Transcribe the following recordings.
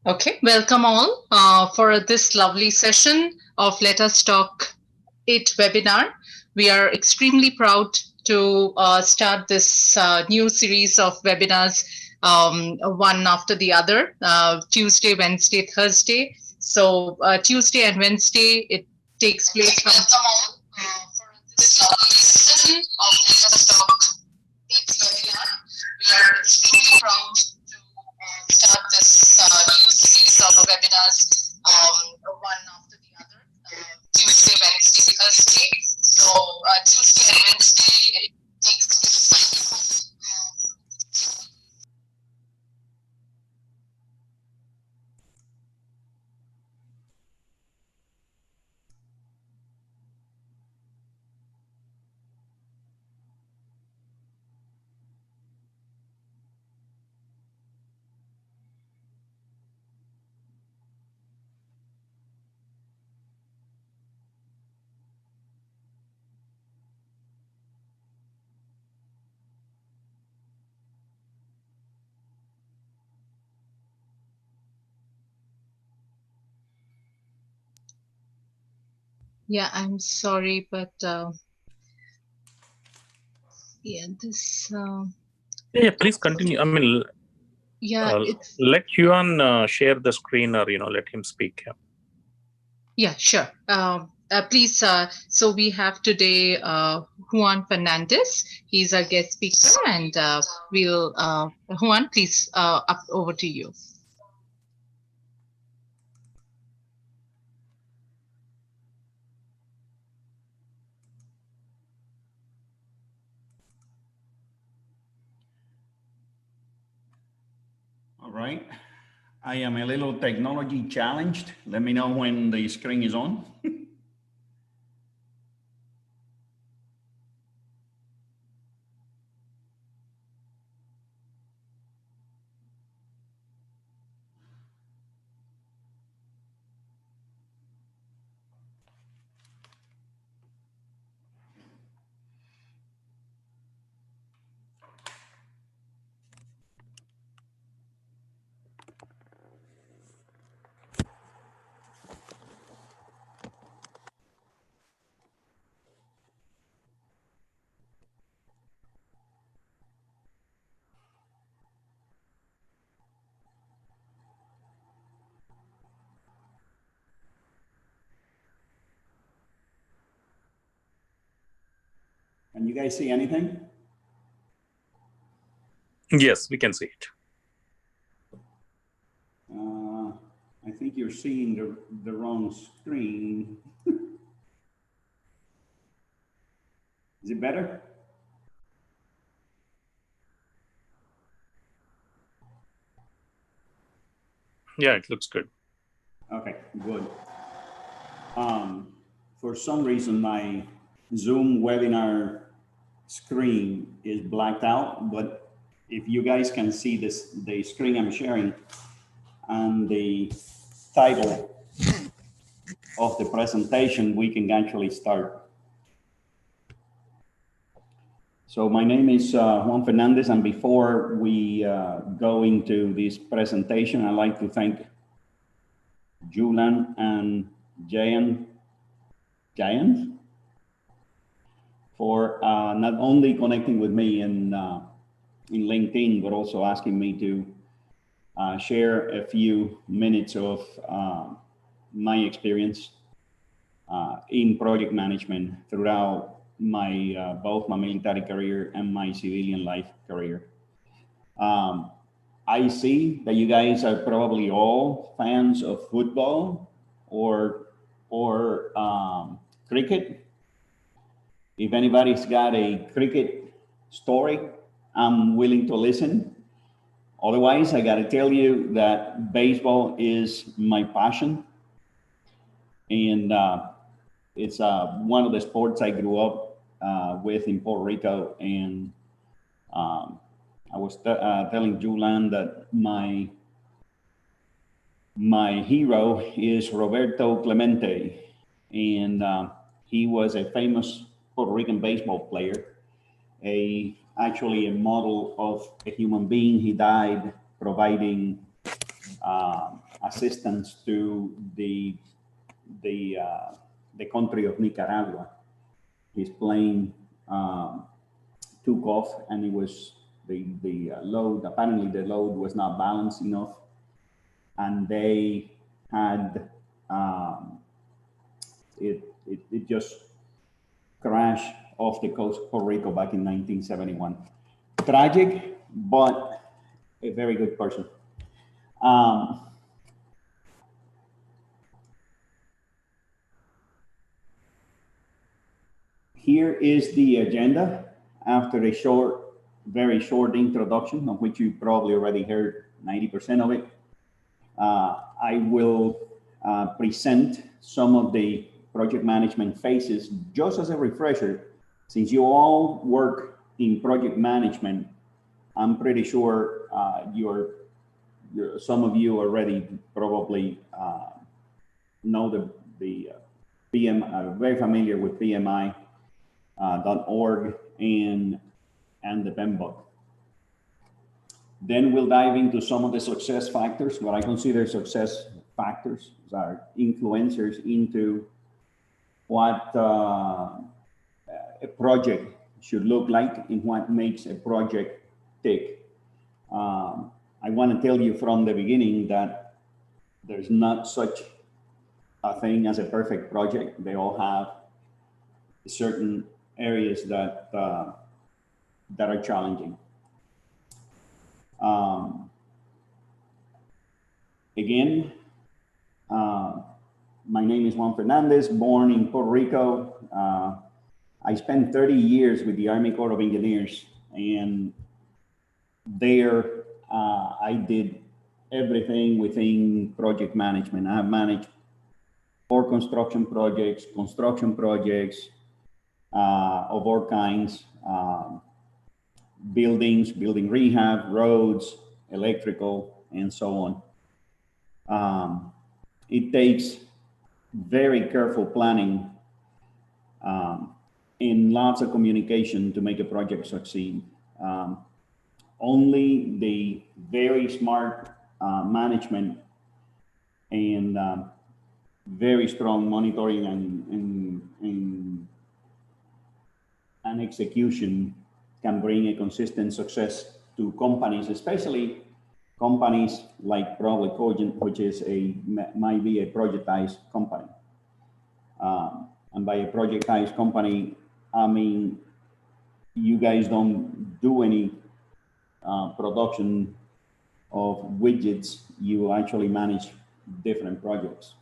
Okay, welcome all for this lovely session of Let Us Talk It webinar. We are extremely proud to start this new series of webinars, one after the other, Tuesday, Wednesday, Thursday. So Tuesday and Wednesday, it takes place from. Welcome all for this lovely session of Let Us Talk It webinar. We are extremely proud to start this new series of webinars, one after the other, Tuesday, Wednesday, Thursday. So Tuesday and Wednesday, it takes place. Yeah, I'm sorry, but yeah, this. Yeah, please continue. I mean, Yeah, it's. let Yuan share the screen, or let him speak. Yeah, sure. Please, so we have today Juan Fernandez. He's our guest speaker, and we'll, Juan, please, up over to you. All right. I am a little technology challenged. Let me know when the screen is on. Can you guys see anything? Yes, we can see it. I think you're seeing the wrong screen. Is it better? Yeah, it looks good. Okay, good. For some reason, my Zoom webinar screen is blacked out, but if you guys can see the screen I'm sharing and the title of the presentation, we can actually start. So my name is Juan Fernandez, and before we go into this presentation, I'd like to thank Julan and Jayan for not only connecting with me in LinkedIn, but also asking me to share a few minutes of my experience in project management throughout my both my military career and my civilian life career. I see that you guys are probably all fans of football or cricket. If anybody's got a cricket story, I'm willing to listen. Otherwise, I got to tell you that baseball is my passion, and it's one of the sports I grew up with in Puerto Rico. And I was telling Julan that my hero is Roberto Clemente, and he was a famous Puerto Rican baseball player, actually a model of a human being. He died providing assistance to the country of Nicaragua. His plane took off, and it was the load. Apparently, the load was not balanced enough, and they had it just crashed off the coast of Puerto Rico back in 1971. Tragic, but a very good person. Here is the agenda after a short, very short introduction, of which you probably already heard 90% of it. I will present some of the project management phases just as a refresher. Since you all work in project management, I'm pretty sure some of you already probably know the PM, very familiar with PMI.org and the PMBOK. Then we'll dive into some of the success factors. What I consider success factors are influencers into what a project should look like and what makes a project tick. I want to tell you from the beginning that there's not such a thing as a perfect project. They all have certain areas that are challenging. Again, my name is Juan Fernandez, born in Puerto Rico. I spent 30 years with the Army Corps of Engineers, and there I did everything within project management. I have managed 4 construction projects of all kinds, buildings, building rehab, roads, electrical, and so on. It takes very careful planning and lots of communication to make a project succeed. Only the very smart management and very strong monitoring and execution can bring a consistent success to companies, especially companies like probably Cogent, which is might be a projectized company. And by a projectized company, I mean you guys don't do any production of widgets. You actually manage different projects.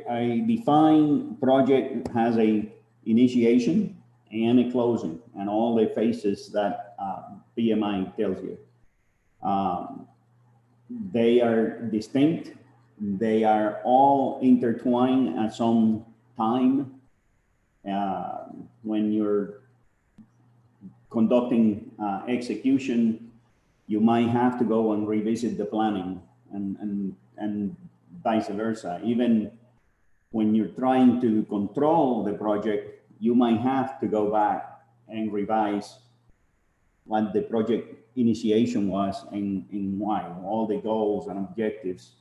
A defined project has a initiation and a closing, and all the phases that PMI tells you. They are distinct. They are all intertwined at some time. When you're conducting execution, you might have to go and revisit the planning and vice versa. Even when you're trying to control the project, you might have to go back and revise what the project initiation was and why, all the goals and objectives.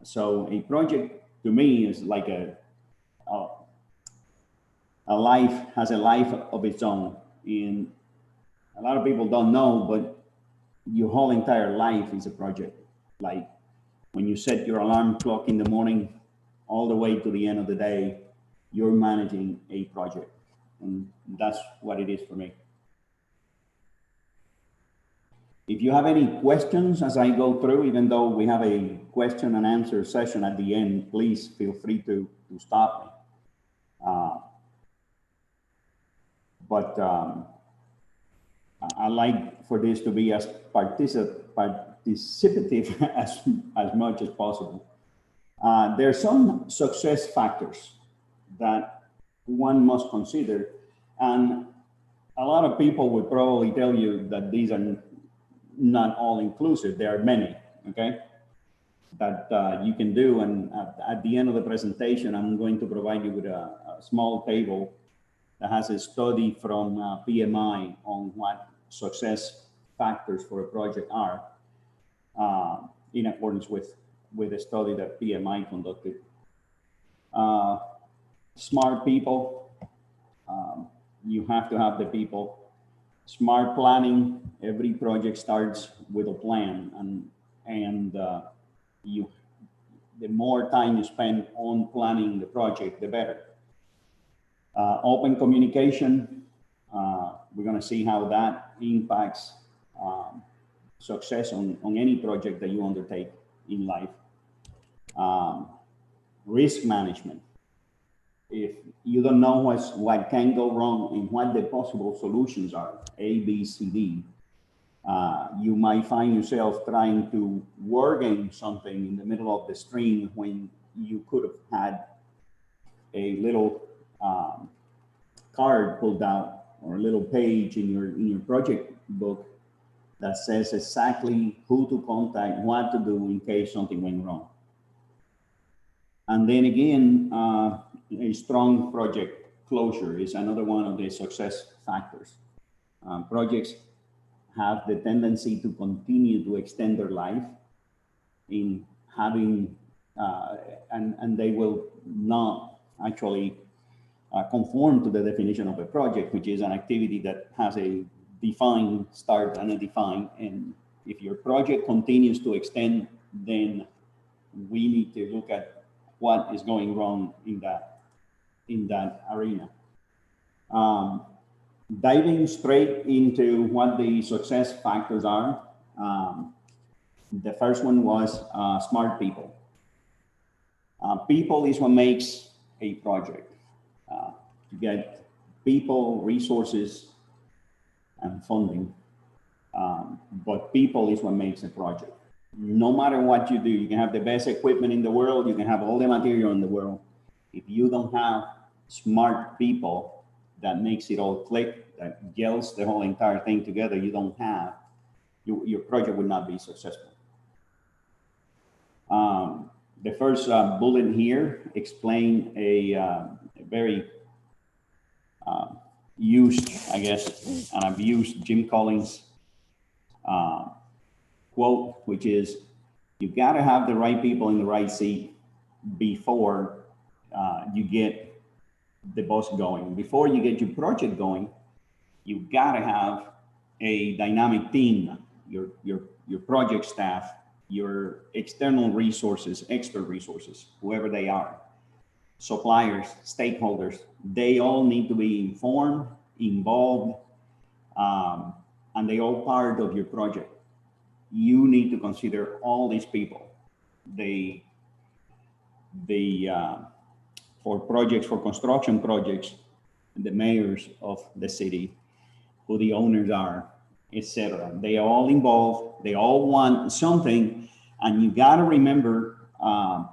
So a project to me is like a life, has a life of its own. And a lot of people don't know, but your whole entire life is a project. Like when you set your alarm clock in the morning, all the way to the end of the day, you're managing a project. And that's what it is for me. If you have any questions as I go through, even though we have a question and answer session at the end, please feel free to stop me. But I like for this to be as participative as much as possible. There are some success factors that one must consider, and a lot of people would probably tell you that these are not all inclusive. There are many, okay, that you can do. And at the end of the presentation, I'm going to provide you with a small table that has a study from PMI on what success factors for a project are, in accordance with a study that PMI conducted. Smart people, you have to have the people. Smart planning, every project starts with a plan, and the more time you spend on planning the project, the better. Open communication, we're going to see how that impacts success on any project that you undertake in life. Risk management. If you don't know what can go wrong and what the possible solutions are, A, B, C, D, you might find yourself trying to war game something in the middle of the stream when you could have had a little card pulled out or a little page in your project book that says exactly who to contact, what to do in case something went wrong. And then again, a strong project closure is another one of the success factors. Projects have the tendency to continue to extend their life in having, and they will not actually conform to the definition of a project, which is an activity that has a defined start and a defined end. If your project continues to extend, then we need to look at what is going wrong in that arena. Diving straight into what the success factors are, the first one was smart people. People is what makes a project. You get people, resources, and funding, but people is what makes a project. No matter what you do, you can have the best equipment in the world, you can have all the material in the world. If you don't have smart people that makes it all click, that gels the whole entire thing together, you don't have, your project would not be successful. The first bullet here explain a very used, I guess, and abused Jim Collins quote, which is, you got to have the right people in the right seat before you get the bus going. Before you get your project going, you got to have a dynamic team, your project staff, your external resources, extra resources, whoever they are, suppliers, stakeholders, they all need to be informed, involved, and they all part of your project. You need to consider all these people. For projects, for construction projects, the mayors of the city, who the owners are, etc. They are all involved. They all want something, and you got to remember,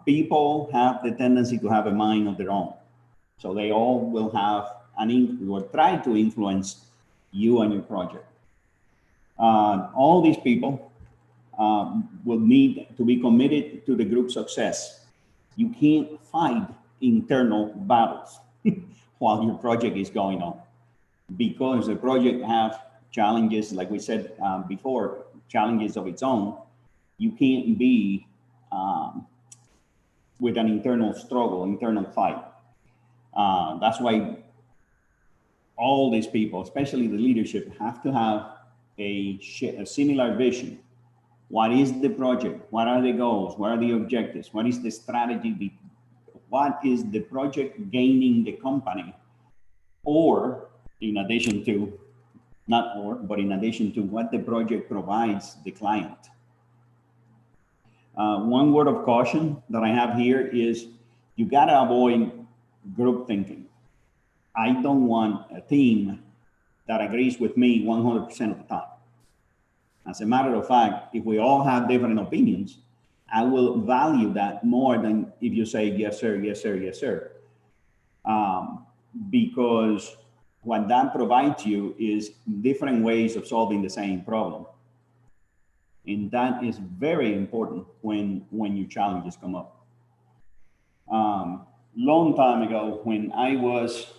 people have the tendency to have a mind of their own. So they all will have will try to influence you and your project. All these people will need to be committed to the group success. You can't fight internal battles while your project is going on, because the project have challenges, like we said before, challenges of its own. You can't be with an internal struggle, internal fight. That's why all these people, especially the leadership, have to have a similar vision. What is the project? What are the goals? What are the objectives? What is the strategy? What is the project gaining the company? Or in addition to, not or, but in addition to what the project provides the client. One word of caution that I have here is you gotta avoid group thinking. I don't want a team that agrees with me 100% of the time. As a matter of fact, if we all have different opinions, I will value that more than if you say, yes, sir, yes, sir, yes, sir. Because what that provides you is different ways of solving the same problem. And that is very important when your challenges come up. Long time ago, when I was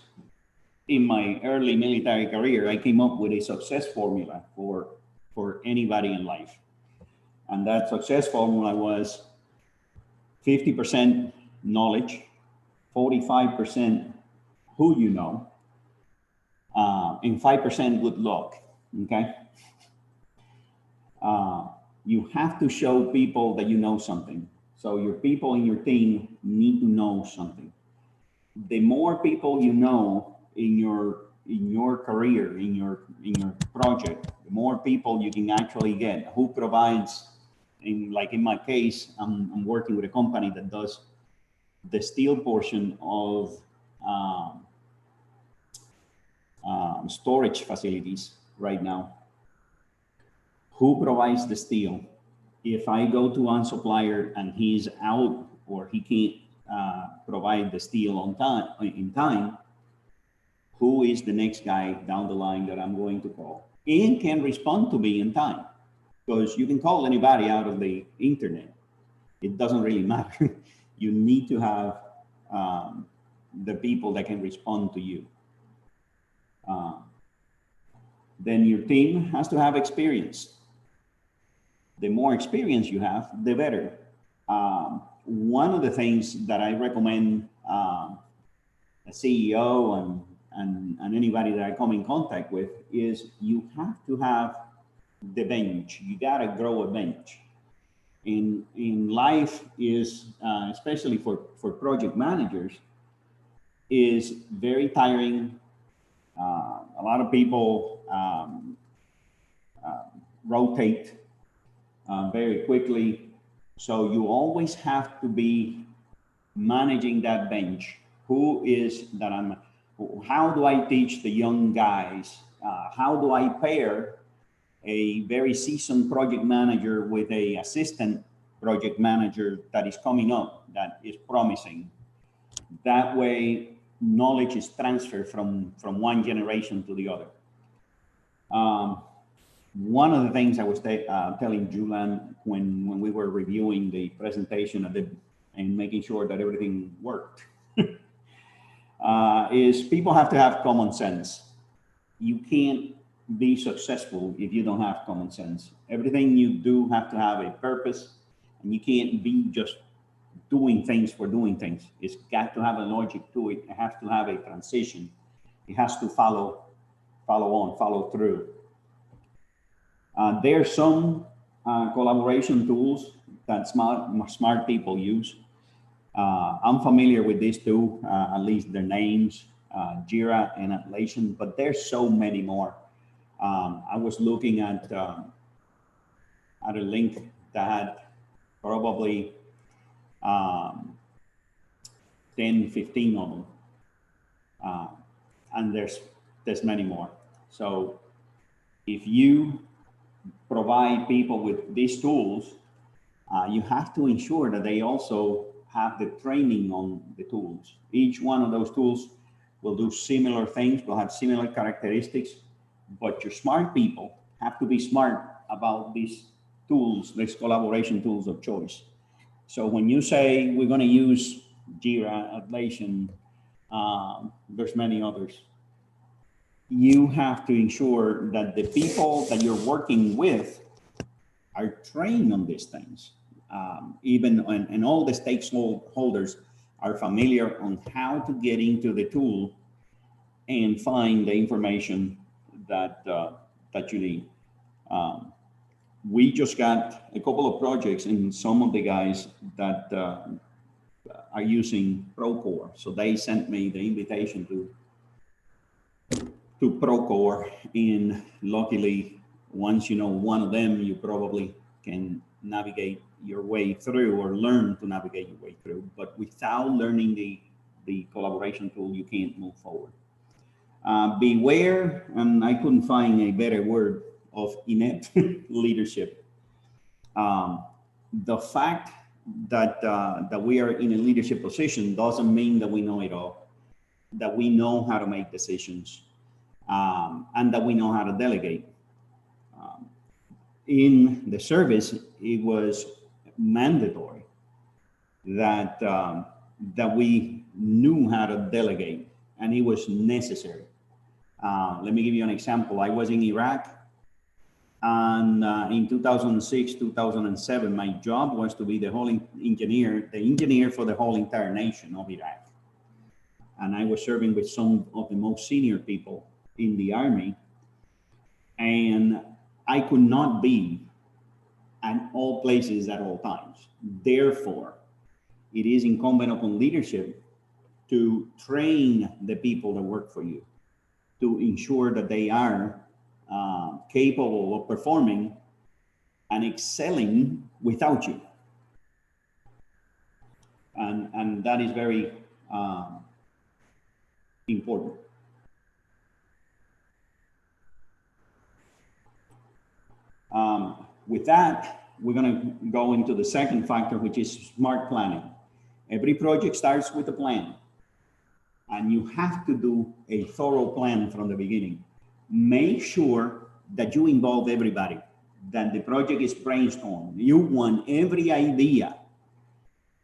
in my early military career, I came up with a success formula for for anybody in life. And that success formula was 50% knowledge, 45% who you know, and 5% good luck, okay? You have to show people that you know something. So your people in your team need to know something. The more people you know in your career, in your project, the more people you can actually get. Who provides, like in my case, I'm working with a company that does the steel portion of storage facilities right now. Who provides the steel? If I go to one supplier and he's out or he can't provide the steel in time, who is the next guy down the line that I'm going to call and can respond to me in time? Because you can call anybody out of the internet. It doesn't really matter. You need to have the people that can respond to you. Then your team has to have experience. The more experience you have, the better. One of the things that I recommend a CEO and anybody that I come in contact with is you have to have the bench. You gotta grow a bench. In life is, especially for project managers, is very tiring. A lot of people rotate very quickly. So you always have to be managing that bench. Who is that how do I teach the young guys? How do I pair a very seasoned project manager with a assistant project manager that is coming up, that is promising? That way, knowledge is transferred from one generation to the other. One of the things I was telling Julian when we were reviewing the presentation and making sure that everything worked is people have to have common sense. You can't be successful if you don't have common sense. Everything you do have to have a purpose, and you can't be just doing things for doing things. It's got to have a logic to it. It has to have a transition. It has to follow through. There are some collaboration tools that smart people use. I'm familiar with these two, at least their names, Jira and Atlassian, but there's so many more. I was looking at a link that had probably 10, 15 of them. And there's many more. So if you provide people with these tools, you have to ensure that they also have the training on the tools. Each one of those tools will do similar things, will have similar characteristics, but your smart people have to be smart about these tools, these collaboration tools of choice. So when you say we're going to use Jira, Atlassian, there's many others, you have to ensure that the people that you're working with are trained on these things. And all the stakeholders are familiar on how to get into the tool and find the information that you need. We just got a couple of projects, and some of the guys that are using Procore. So they sent me the invitation to Procore, and luckily, once you know one of them, you probably can navigate your way through or learn to navigate your way through. But without learning the collaboration tool, you can't move forward. Beware, and I couldn't find a better word, of inept leadership. The fact that we are in a leadership position doesn't mean that we know it all, that we know how to make decisions, and that we know how to delegate. In the service, it was mandatory that that we knew how to delegate, and it was necessary. Let me give you an example. I was in Iraq. And in 2006, 2007, my job was to be the engineer for the whole entire nation of Iraq. And I was serving with some of the most senior people in the army. And I could not be at all places at all times. Therefore, it is incumbent upon leadership to train the people that work for you, to ensure that they are capable of performing and excelling without you. And that is very important. With that, we're going to go into the second factor, which is smart planning. Every project starts with a plan, and you have to do a thorough plan from the beginning. Make sure that you involve everybody, that the project is brainstormed. You want every idea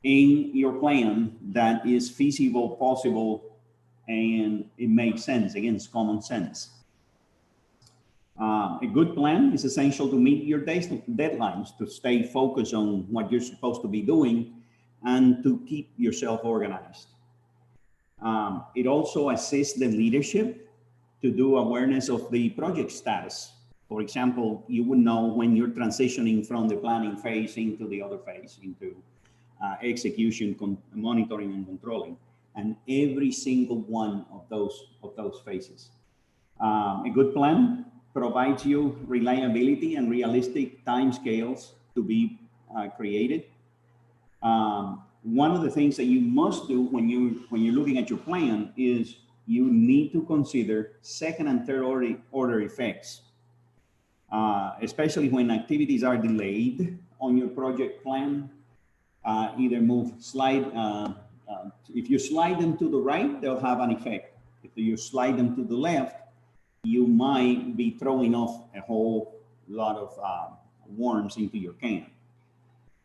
in your plan that is feasible, possible, and it makes sense. Again, it's common sense. A good plan is essential to meet your deadlines, to stay focused on what you're supposed to be doing, and to keep yourself organized. It also assists the leadership to do awareness of the project status. For example, you would know when you're transitioning from the planning phase into the other phase, into execution, monitoring, and controlling, and every single one of those phases. A good plan provides you reliability and realistic timescales to be created. One of the things that you must do when you're looking at your plan is you need to consider second and third order effects, especially when activities are delayed on your project plan. Either if you slide them to the right, they'll have an effect. If you slide them to the left, you might be throwing off a whole lot of worms into your can.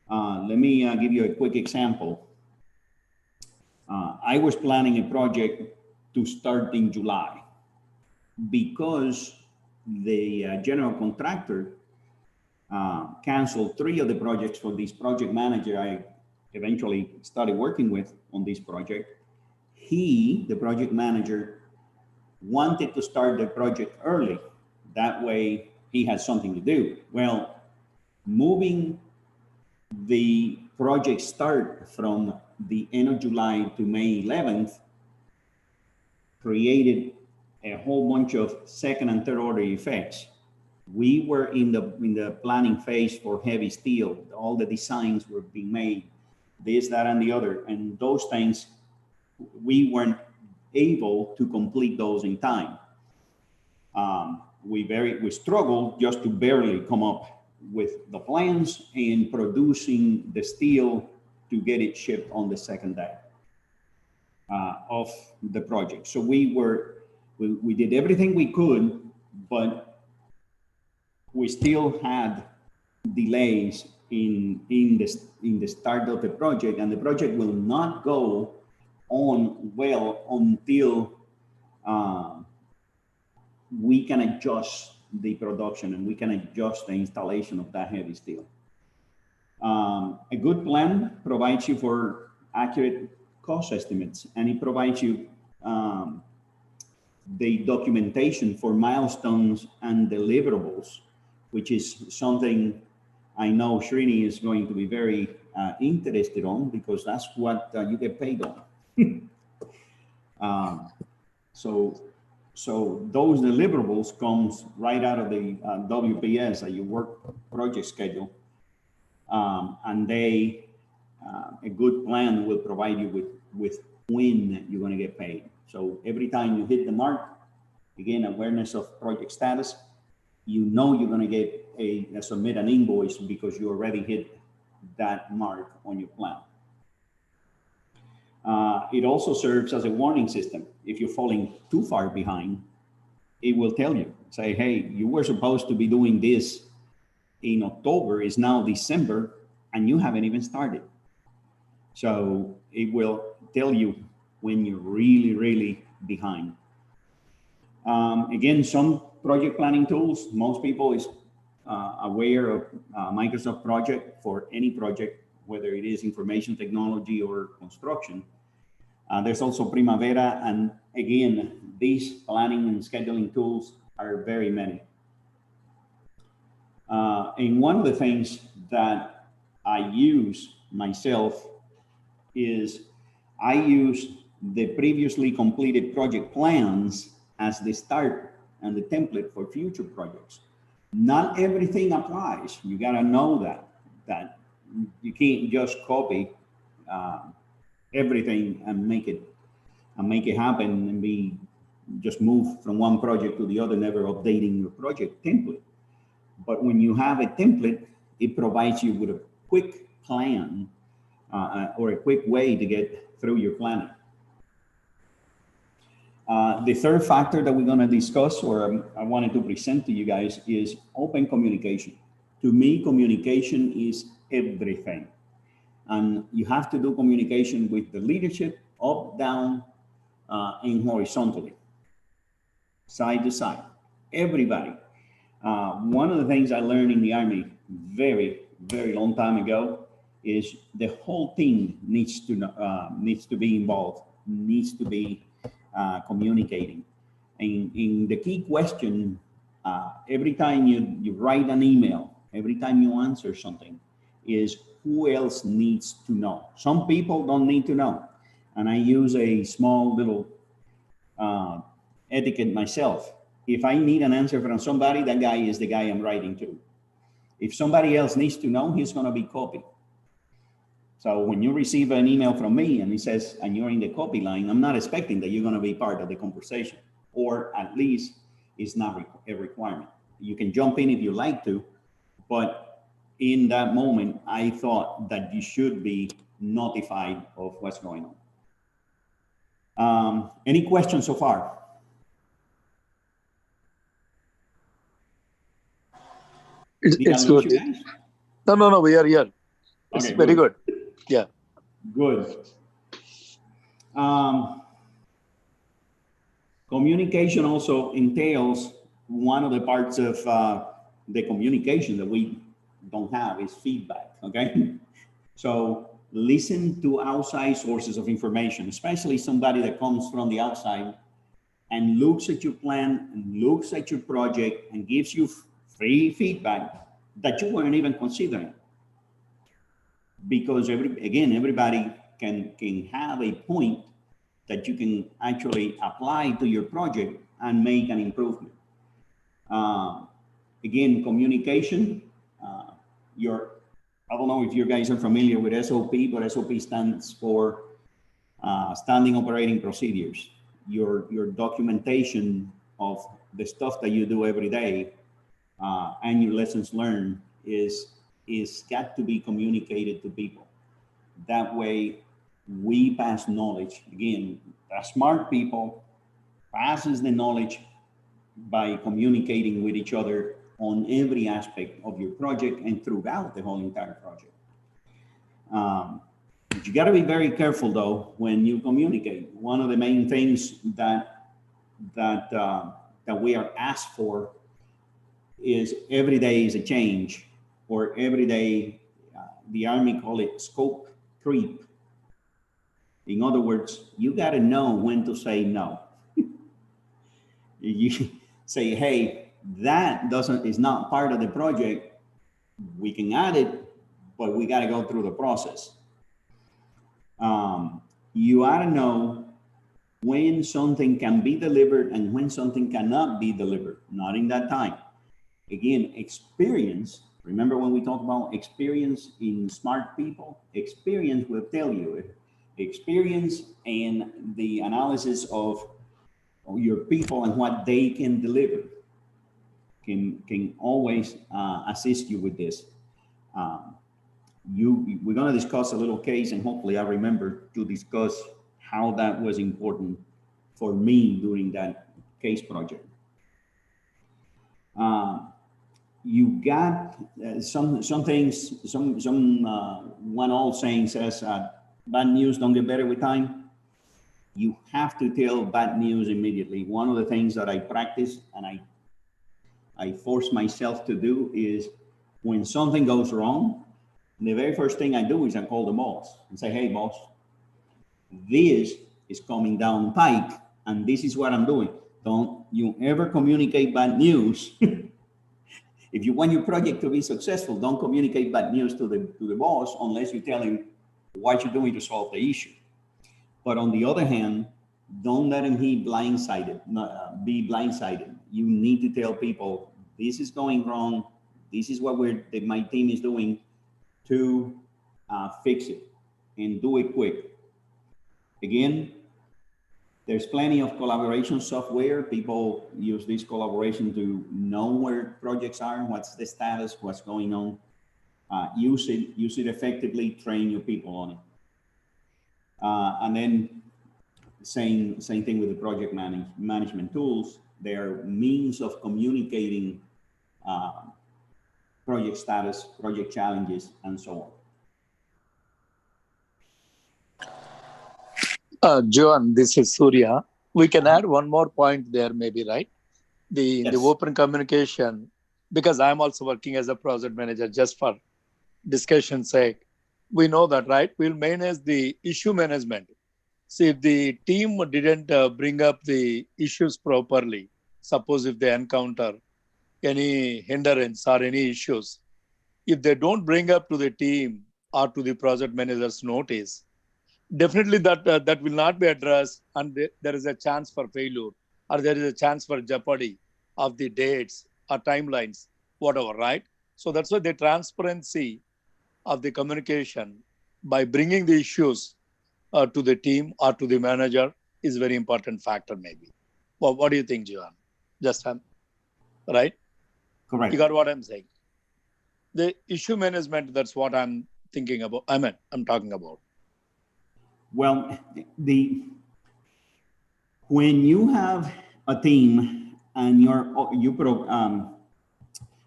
Let me give you a quick example. I was planning a project to start in July because the general contractor canceled 3 of the projects for this project manager I eventually started working with on this project. The project manager, wanted to start the project early. That way he has something to do. Well, moving the project start from the end of July to May 11th created a whole bunch of second and third order effects. We were in the planning phase for heavy steel. All the designs were being made, this, that, and the other. And those things, we weren't able to complete those in time. We struggled just to barely come up with the plans and producing the steel to get it shipped on the second day of the project. So we did everything we could, but we still had delays in the start of the project, and the project will not go on well until we can adjust the production and we can adjust the installation of that heavy steel. A good plan provides you for accurate cost estimates, and it provides you the documentation for milestones and deliverables, which is something I know Srini is going to be very interested on, because that's what you get paid on. So those deliverables comes right out of the WPS, your work project schedule, and a good plan will provide you with when you're going to get paid. So every time you hit the mark, again, awareness of project status, you know you're going to get submit an invoice because you already hit that mark on your plan. It also serves as a warning system. If you're falling too far behind, it will tell you, say, hey, you were supposed to be doing this in October, it's now December, and you haven't even started. So it will tell you when you're really, really behind. Again, some project planning tools, most people is aware of Microsoft project for any project, whether it is information technology or construction. There's also Primavera, and again, these planning and scheduling tools are very many. And one of the things that I use myself is I use the previously completed project plans as the start and the template for future projects. Not everything applies. You got to know that you can't just copy everything and make it happen and be just move from one project to the other, never updating your project template. But when you have a template, it provides you with a quick plan or a quick way to get through your planning. The third factor that we're going to discuss, or I wanted to present to you guys, is open communication. To me, communication is everything. And you have to do communication with the leadership, up, down, and horizontally, side to side, everybody. One of the things I learned in the Army very, very long time ago is the whole team needs to be involved, needs to be communicating. And the key question, every time you write an email, every time you answer something, is who else needs to know? Some people don't need to know. And I use a small little etiquette myself. If I need an answer from somebody, that guy is the guy I'm writing to. If somebody else needs to know, he's going to be copied. So when you receive an email from me and it says, and you're in the copy line, I'm not expecting that you're going to be part of the conversation, or at least it's not a requirement. You can jump in if you like to, but in that moment, I thought that you should be notified of what's going on. Any questions so far? It's good. No, we are here. It's okay, very good. Yeah. Good. Communication also entails one of the parts of the communication that we don't have is feedback, okay? So listen to outside sources of information, especially somebody that comes from the outside and looks at your plan and looks at your project and gives you free feedback that you weren't even considering. Because everybody can have a point that you can actually apply to your project and make an improvement. Again, communication, I don't know if you guys are familiar with SOP, but SOP stands for Standing Operating Procedures. Your documentation of the stuff that you do every day and your lessons learned is got to be communicated to people. That way we pass knowledge. Again, the smart people passes the knowledge by communicating with each other on every aspect of your project and throughout the whole entire project. But you got to be very careful though when you communicate. One of the main things that we are asked for is every day is a change, or every day, the Army call it scope creep. In other words, you got to know when to say no. You say, hey, that is not part of the project. We can add it, but we got to go through the process. You ought to know when something can be delivered and when something cannot be delivered, not in that time. Again, experience. Remember when we talk about experience in smart people? Experience will tell you it. Experience and the analysis of your people and what they can deliver can always assist you with this. We're going to discuss a little case, and hopefully I remember to discuss how that was important for me during that case project. You got some things, one old saying says, bad news don't get better with time. You have to tell bad news immediately. One of the things that I practice, and I force myself to do is when something goes wrong, the very first thing I do is I call the boss and say, hey, boss, this is coming down pike and this is what I'm doing. Don't you ever communicate bad news. If you want your project to be successful, don't communicate bad news to the boss unless you tell him what you're doing to solve the issue. But on the other hand, don't let him be blindsided. You need to tell people this is going wrong. This is what my team is doing to fix it, and do it quick. Again, there's plenty of collaboration software. People use this collaboration to know where projects are, what's the status, what's going on. Use it effectively, train your people on it. And then same thing with the project management tools. They're means of communicating project status, project challenges, and so on. Johan, this is Surya. We can add one more point there, maybe, right? The open communication, because I'm also working as a project manager, just for discussion's sake. We know that, right? We'll manage the issue management. See, if the team didn't bring up the issues properly, suppose if they encounter any hindrance or any issues, if they don't bring up to the team or to the project manager's notice, definitely that will not be addressed, and there is a chance for failure, or there is a chance for jeopardy of the dates or timelines, whatever, right? So that's why the transparency of the communication by bringing the issues to the team or to the manager is very important factor, maybe. Well, what do you think, Johan? Just right? Correct. You got what I'm saying? The issue management, that's what I'm thinking about. I'm talking about. Well, when you have a team and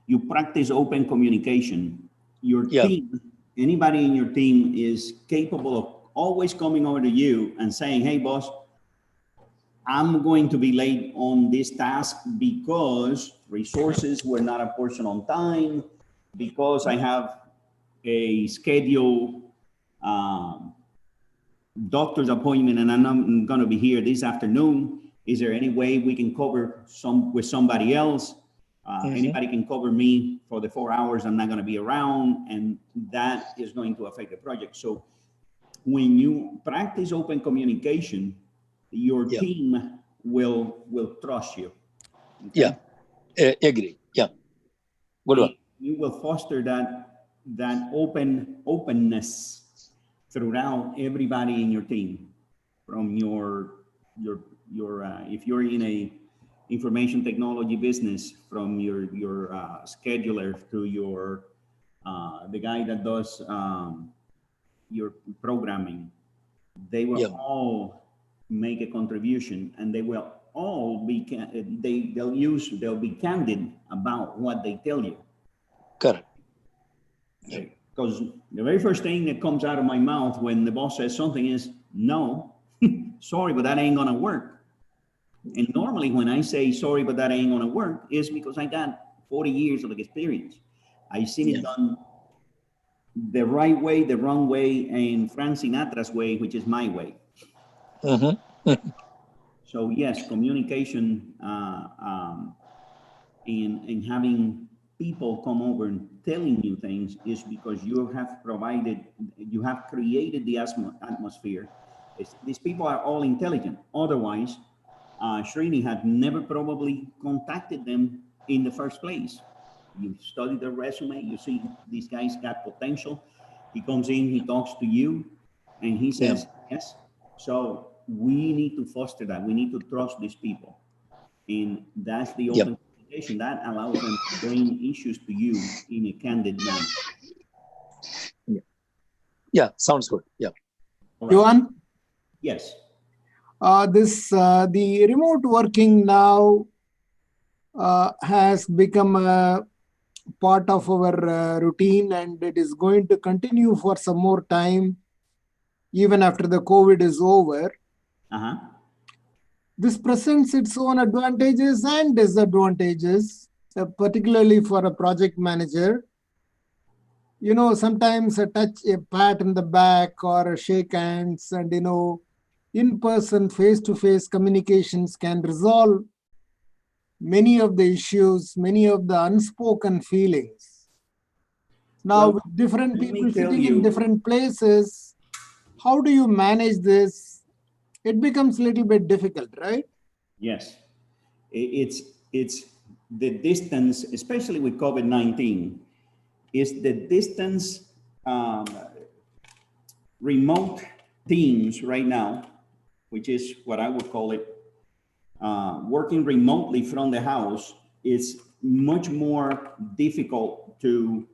you practice open communication, your team, anybody in your team is capable of always coming over to you and saying, hey, boss, I'm going to be late on this task because resources were not apportioned on time, because I have a scheduled doctor's appointment and I'm not going to be here this afternoon. Is there any way we can cover with somebody else? Anybody can cover me for the 4 hours I'm not going to be around, and that is going to affect the project. So when you practice open communication, your team will trust you. Okay? Yeah, agree. Yeah, good one. You will foster that openness throughout everybody in your team, from your if you're in a information technology business, from your scheduler to your the guy that does your programming, they will all make a contribution, and they will all be they'll be candid about what they tell you. Correct. Okay. Because the very first thing that comes out of my mouth when the boss says something is, no, sorry, but that ain't gonna work. And normally when I say sorry, but that ain't gonna work, is because I got 40 years of experience. I've seen it done the right way, the wrong way, and Frank Sinatra's way, which is my way. So yes, communication and having people come over and telling you things is because you have created the atmosphere. These people are all intelligent. Otherwise, Srini had never probably contacted them in the first place. You study their resume, you see these guys got potential. He comes in, he talks to you, and he says, yes. So we need to foster that. We need to trust these people. And that's the open communication that allows them to bring issues to you in a candid manner. Yeah, sounds good. Yeah. Right. Johan? Yes. The remote working now has become a part of our routine, and it is going to continue for some more time, even after the COVID is over. This presents its own advantages and disadvantages. particularly for a project manager. Sometimes a pat in the back or a shake hands and, in-person, face-to-face communications can resolve many of the issues, many of the unspoken feelings. Now, with different people sitting in different places, how do you manage this? It becomes a little bit difficult, right? Yes. It's the distance, especially with COVID-19, is the distance. Remote teams right now, which is what I would call it, working remotely from the house, is much more difficult to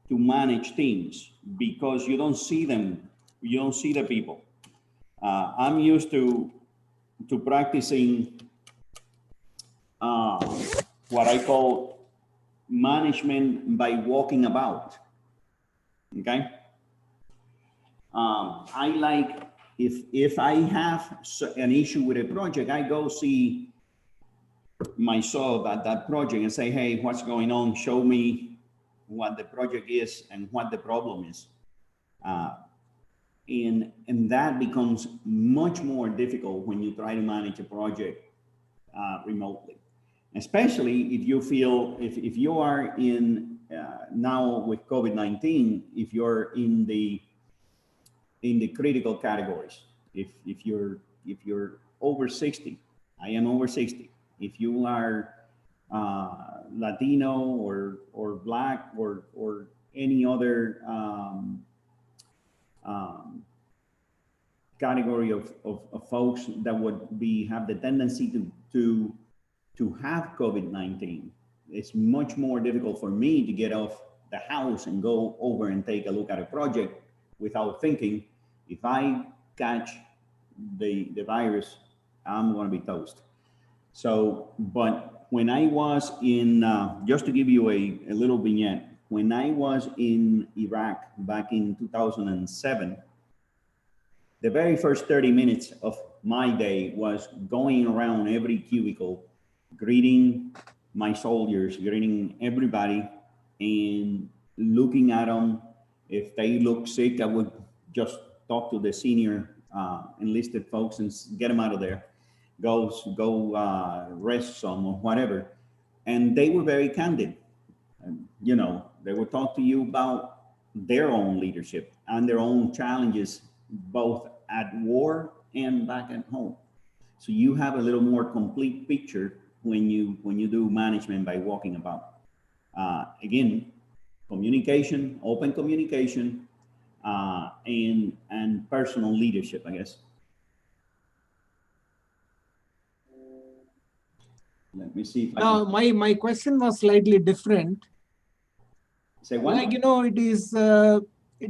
manage teams because you don't see them, you don't see the people. I'm used to practicing what I call management by walking about. Okay. I like, if I have an issue with a project, I go see myself at that project and say, hey, what's going on? Show me what the project is and what the problem is. And that becomes much more difficult when you try to manage a project remotely, especially if you feel, if you are in now with COVID-19, if you're in the critical categories. If you're over 60, I am over 60. If you are Latino or Black or any other category of folks that would have the tendency to have COVID-19, it's much more difficult for me to get off the house and go over and take a look at a project without thinking, if I catch the virus, I'm going to be toast. So, but when I was in, just to give you a little vignette, when I was in Iraq back in 2007, the very first 30 minutes of my day was going around every cubicle, greeting my soldiers, greeting everybody, and looking at them. If they look sick, I would just talk to the senior enlisted folks and get them out of there. Go rest some or whatever. And they were very candid. You know, they would talk to you about their own leadership and their own challenges, both at war and back at home. So you have a little more complete picture when you do management by walking about. Again, communication, open communication, and personal leadership, I guess. Let me see if now my question was slightly different. Say what? Like, it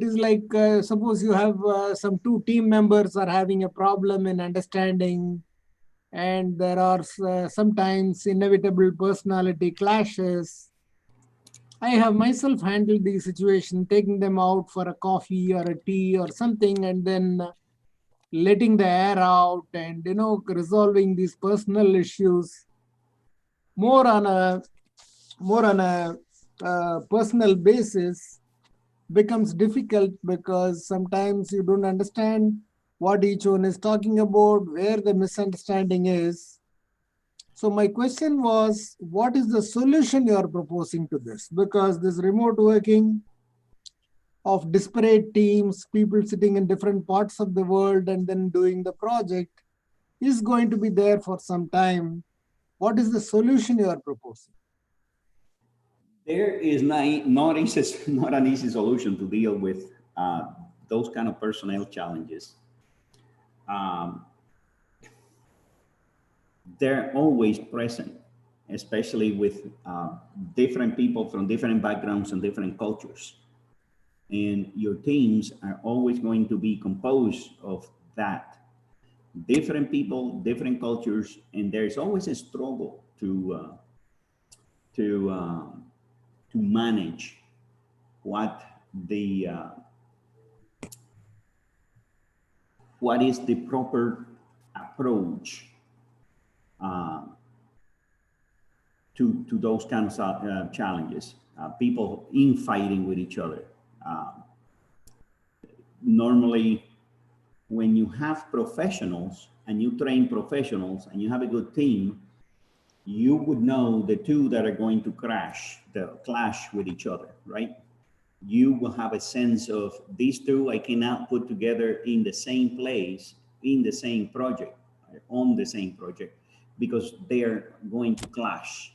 is like, suppose you have some two team members are having a problem in understanding, and there are sometimes inevitable personality clashes. I have myself handled the situation, taking them out for a coffee or a tea or something, and then letting the air out and, resolving these personal issues more on a personal basis becomes difficult, because sometimes you don't understand what each one is talking about, where the misunderstanding is. So my question was, what is the solution you are proposing to this? Because this remote working of disparate teams, people sitting in different parts of the world and then doing the project, is going to be there for some time. What is the solution you are proposing? There is not an easy solution to deal with those kind of personnel challenges. They're always present, especially with different people from different backgrounds and different cultures. And your teams are always going to be composed of that. Different people, different cultures, and there's always a struggle to manage what is the proper approach to those kinds of challenges. People infighting with each other. Normally, when you have professionals and you train professionals and you have a good team, you would know the two that are going to clash with each other, right? You will have a sense of these two I cannot put together in the same place, in the same project, on the same project, because they're going to clash.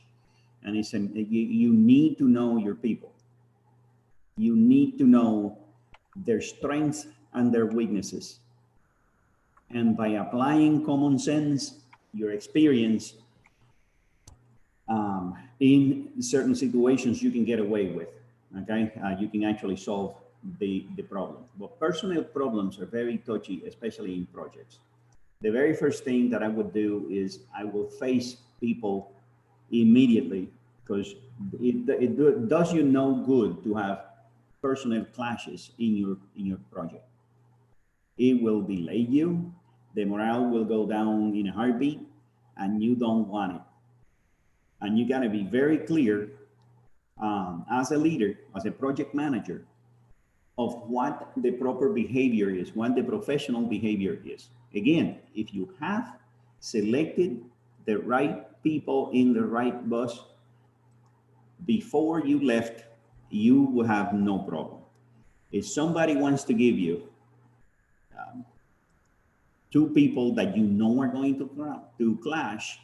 And it's you need to know your people. You need to know their strengths and their weaknesses. And by applying common sense, your experience, in certain situations you can get away with, okay? You can actually solve the problem. But personal problems are very touchy, especially in projects. The very first thing that I would do is I will face people immediately, because it does you no good to have personal clashes in your project. It will delay you, the morale will go down in a heartbeat, and you don't want it. And you got to be very clear as a leader, as a project manager, of what the proper behavior is, what the professional behavior is. Again, if you have selected the right people in the right bus before you left, you will have no problem. If somebody wants to give you two people that you know are going to clash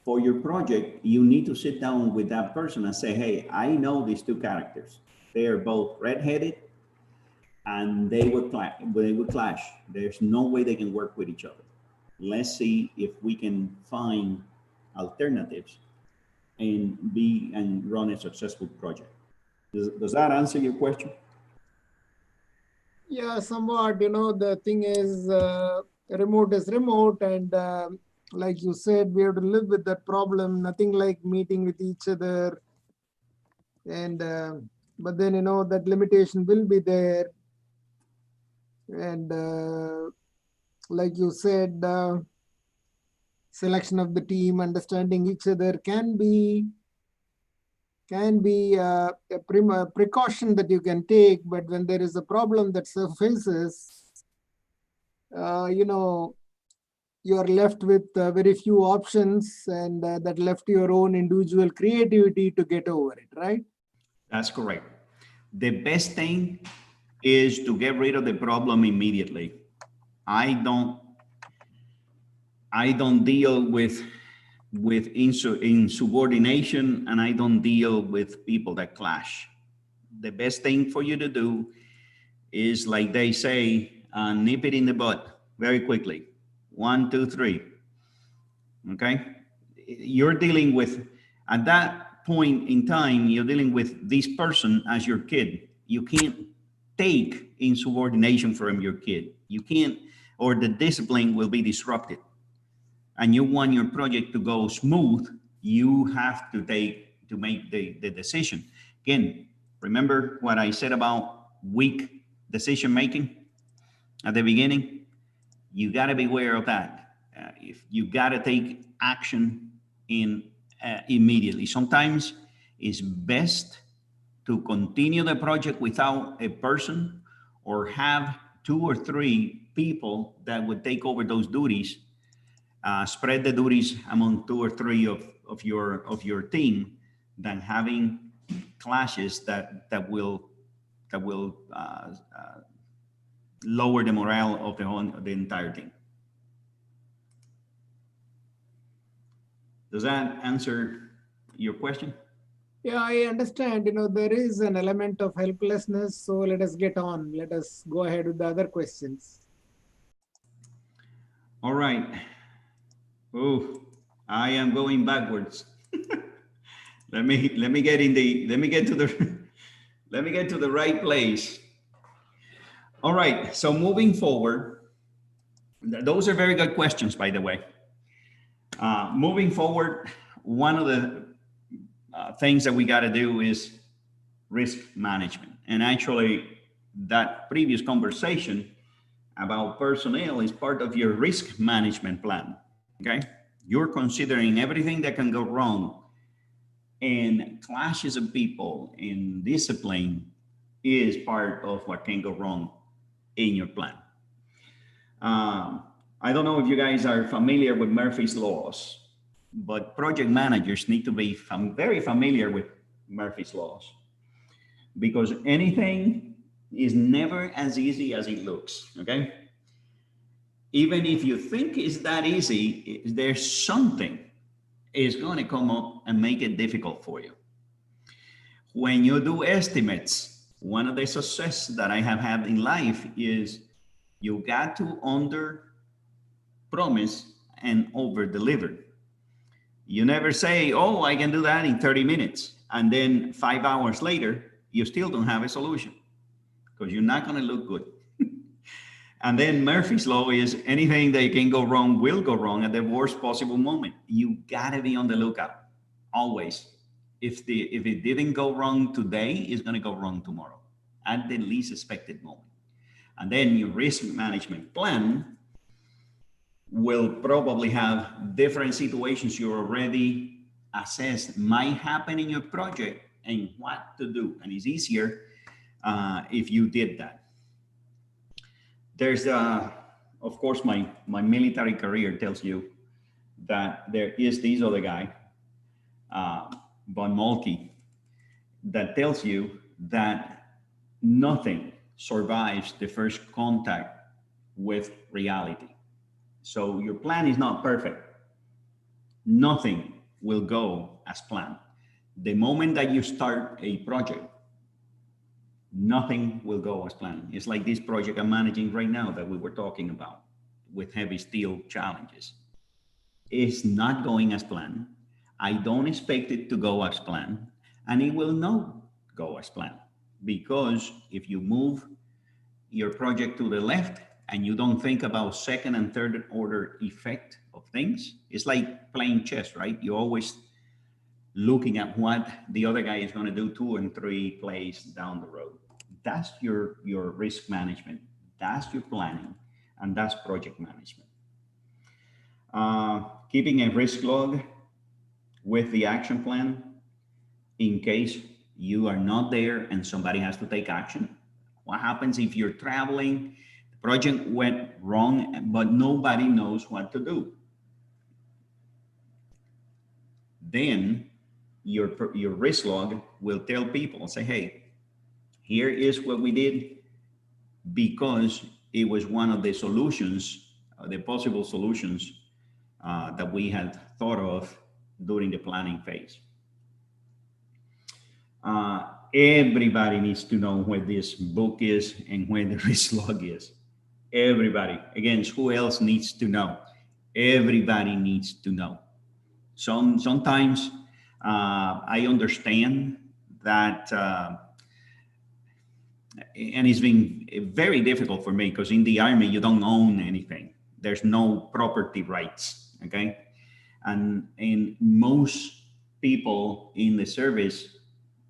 for your project, you need to sit down with that person and say, hey, I know these two characters. They are both red-headed and they would clash. There's no way they can work with each other. Let's see if we can find alternatives and run a successful project. Does that answer your question? Yeah, somewhat. The thing is, remote is remote, and like you said, we have to live with that problem. Nothing like meeting with each other. And but then that limitation will be there. And like you said, selection of the team, understanding each other can be a precaution that you can take. But when there is a problem that surfaces, you are left with very few options, and that left your own individual creativity to get over it, right? That's correct. The best thing is to get rid of the problem immediately. I don't deal with insubordination, and I don't deal with people that clash. The best thing for you to do is, like they say, nip it in the bud very quickly. 1, 2, 3. Okay? You're dealing with, at that point in time, you're dealing with this person as your kid. You can't take insubordination from your kid. You can't, or the discipline will be disrupted. And you want your project to go smooth, you have to make the decision. Again, remember what I said about weak decision making at the beginning? You got to be aware of that. If you got to take action immediately. Sometimes it's best to continue the project without a person, or have 2 or 3 people that would take over those duties. Spread the duties among 2 or 3 of your team, than having clashes that will lower the morale of the entire team. Does that answer your question? Yeah, I understand. There is an element of helplessness. So let us get on. Let us go ahead with the other questions. All right. Oh, I am going backwards. let me get to the right place. All right. So moving forward, those are very good questions, by the way. Moving forward, one of the things that we got to do is risk management. And actually, that previous conversation about personnel is part of your risk management plan. Okay, you're considering everything that can go wrong And clashes of people in discipline is part of what can go wrong in your plan. I don't know if you guys are familiar with Murphy's laws, but project managers need to be very familiar with Murphy's laws, because anything is never as easy as it looks, okay? Even if you think it's that easy, there's something is going to come up and make it difficult for you. When you do estimates, one of the success that I have had in life is you got to under promise and over deliver. You never say, oh, I can do that in 30 minutes. And then 5 hours later, you still don't have a solution, because you're not going to look good. And then Murphy's law is anything that can go wrong will go wrong at the worst possible moment. You got to be on the lookout always. If it didn't go wrong today, it's going to go wrong tomorrow at the least expected moment. And then your risk management plan will probably have different situations you already assessed might happen in your project and what to do. And it's easier if you did that. There's, of course, my military career tells you that there is this other guy, Von Moltke, that tells you that nothing survives the first contact with reality. So your plan is not perfect. Nothing will go as planned. The moment that you start a project, nothing will go as planned. It's like this project I'm managing right now that we were talking about with heavy steel challenges. It's not going as planned. I don't expect it to go as planned, and it will not go as planned, because if you move your project to the left and you don't think about second and third order effect of things, it's like playing chess, right? You're always looking at what the other guy is going to do 2 and 3 plays down the road. That's your risk management. That's your planning, and that's project management. Keeping a risk log with the action plan in case you are not there and somebody has to take action. What happens if you're traveling, the project went wrong, but nobody knows what to do? Then your risk log will tell people, say, hey, here is what we did, because it was one of the solutions, the possible solutions that we had thought of during the planning phase. Everybody needs to know where this book is and where the risk log is. Everybody. Again, who else needs to know? Everybody needs to know. Sometimes I understand that, and it's been very difficult for me, because in the Army, you don't own anything. There's no property rights, okay? And most people in the service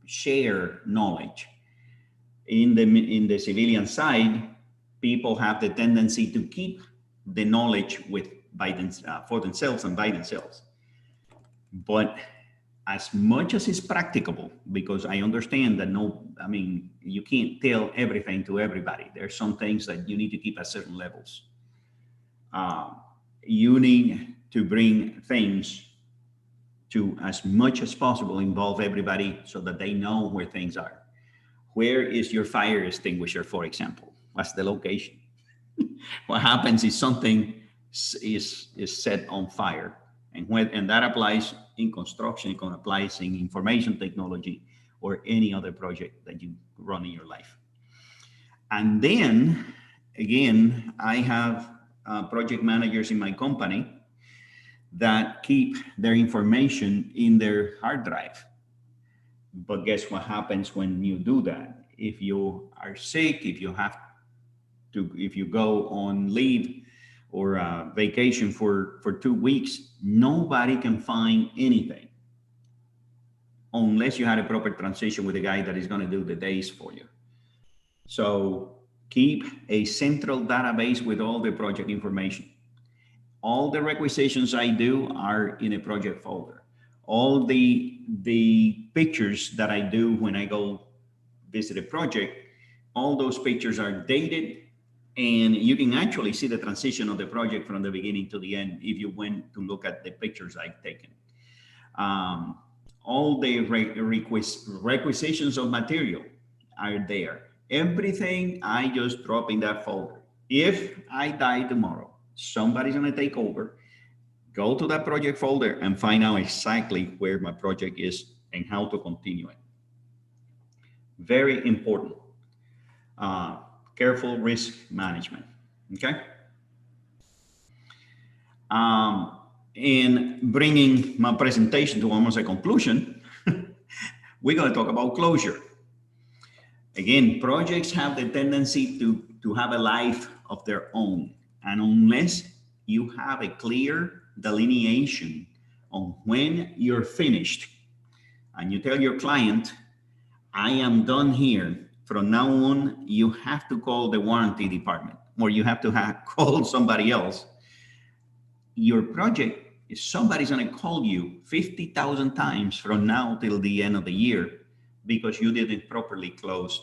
share knowledge. In the civilian side, people have the tendency to keep the knowledge for themselves and by themselves. But as much as is practicable, because I understand that you can't tell everything to everybody. There's some things that you need to keep at certain levels. You need to bring things to, as much as possible, involve everybody so that they know where things are. Where is your fire extinguisher, for example? What's the location? What happens if something is set on fire? And that applies in construction, it applies in information technology or any other project that you run in your life. And then, again, I have project managers in my company that keep their information in their hard drive. But guess what happens when you do that? If you are sick, if you go on leave or vacation for 2 weeks, nobody can find anything unless you had a proper transition with a guy that is going to do the days for you. So keep a central database with all the project information. All the requisitions I do are in a project folder. all the pictures that I do when I go visit a project, all those pictures are dated, and you can actually see the transition of the project from the beginning to the end if you went to look at the pictures I've taken. All the requisitions of material are there. Everything I just drop in that folder. If I die tomorrow, somebody's gonna take over, go to that project folder and find out exactly where my project is and how to continue it. Very important. Careful risk management, okay? In bringing my presentation to almost a conclusion, we're going to talk about closure. Again, projects have the tendency to have a life of their own. And unless you have a clear delineation on when you're finished, and you tell your client, I am done here, from now on, you have to call the warranty department, or you have to call somebody else. Your project, if somebody's gonna call you 50,000 times from now till the end of the year because you didn't properly close